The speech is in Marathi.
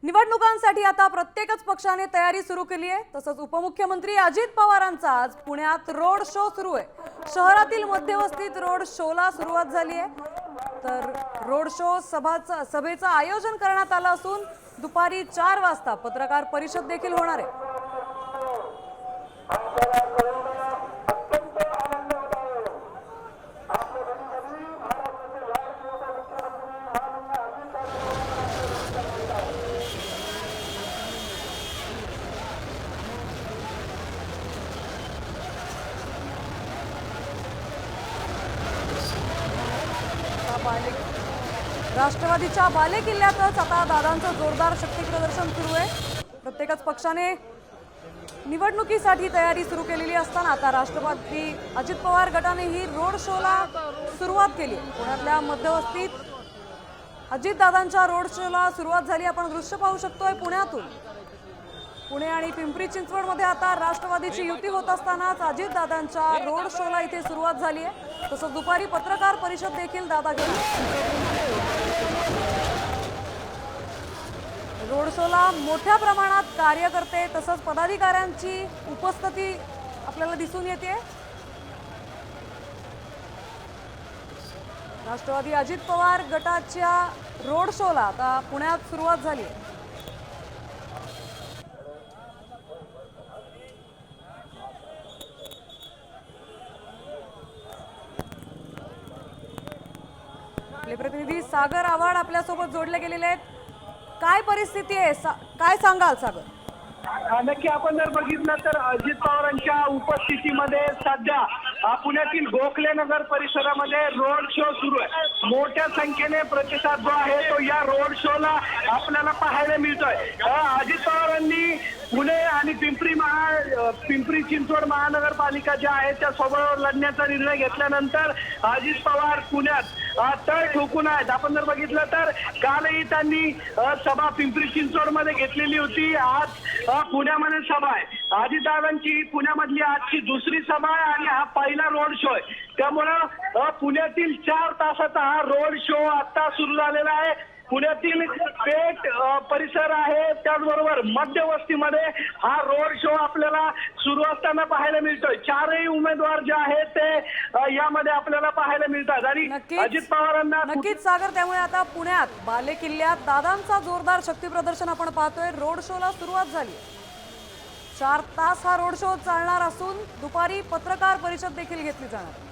निवडणुकांसाठी आता प्रत्येकच पक्षाने तयारी सुरू केली आहे। तसंच उपमुख्यमंत्री अजित पवारांचा आज पुण्यात रोड शो सुरू आहे। शहरातील मध्यवस्तीत रोड शोला सुरुवात झाली आहे। तर रोड शो सभेचं आयोजन करण्यात आलं असून दुपारी 4 वाजता पत्रकार परिषद देखील होणार आहे। राष्ट्रवादीच्या बालेकिल्ल्यातच आता दादांचं जोरदार शक्ती प्रदर्शन सुरू आहे। प्रत्येकच पक्षाने निवडणुकीसाठी तयारी सुरू केलेली असताना आता राष्ट्रवादी अजित पवार गटाने ही रोड शोला सुरुवात केली। पुण्यातल्या मध्यवस्तीत अजित दादांच्या रोड शोला सुरुवात झाली। आपण दृश्य पाहू शकतोय पुण्यातून। पुणे आणि पिंपरी चिंचवडमध्ये आता राष्ट्रवादीची युती होत असतानाच अजित दादांच्या रोड शोला इथे सुरुवात झाली आहे। तसंच दुपारी पत्रकार परिषद देखील दादा घेणार। रोड शोला मोठ्या प्रमाणात कार्यकर्ते तसंच पदाधिकाऱ्यांची उपस्थिती आपल्याला दिसून येते। राष्ट्रवादी अजित पवार गटाच्या रोड शोला आता पुण्यात सुरुवात झाली आहे। आपले प्रतिनिधी सागर आव्हाड आपल्यासोबत जोडले गेलेले आहेत। काय परिस्थिती आहे, काय सांगाल सागर? नक्की आपण जर बघितलं तर अजित पवारांच्या उपस्थितीमध्ये सध्या पुण्यातील गोखले नगर परिसरामध्ये रोड शो सुरू आहे। मोठ्या संख्येने प्रतिसाद जो आहे तो या रोड शोला आपल्याला पाहायला मिळतोय। अजित पवारांनी पुणे आणि पिंपरी चिंचवड महानगरपालिका ज्या आहेत त्या सोबत लढण्याचा निर्णय घेतल्यानंतर अजित पवार पुण्यात तळ ठोकून आहेत। आपण जर बघितलं तर कालही त्यांनी सभा पिंपरी चिंचवड मध्ये घेतलेली होती। आज पुण्यामध्ये सभा आहे। अजितदादांची पुण्यामधली आजची दुसरी सभा आहे आणि हा पहिला रोड शो आहे। त्यामुळं पुण्यातील 4 तासाचा हा रोड शो आता सुरू झालेला आहे। पुण्यातील पेठ परिसर आहे त्याचबरोबर मध्यवस्तीमध्ये हा रोड शो आपल्याला सुरू असताना पाहायला मिळतोय। 4ही उमेदवार जे आहेत ते यामध्ये आपल्याला पाहायला मिळतात आणि अजित पवारांना नक्कीच सागर, त्यामुळे आता पुण्यात बालेकिल्ल्यात दादांचा जोरदार शक्ती प्रदर्शन आपण पाहतोय। रोड शोला सुरुवात झाली। 4 तास हा रोड शो चालणार असून दुपारी पत्रकार परिषद देखील घेतली जाणार।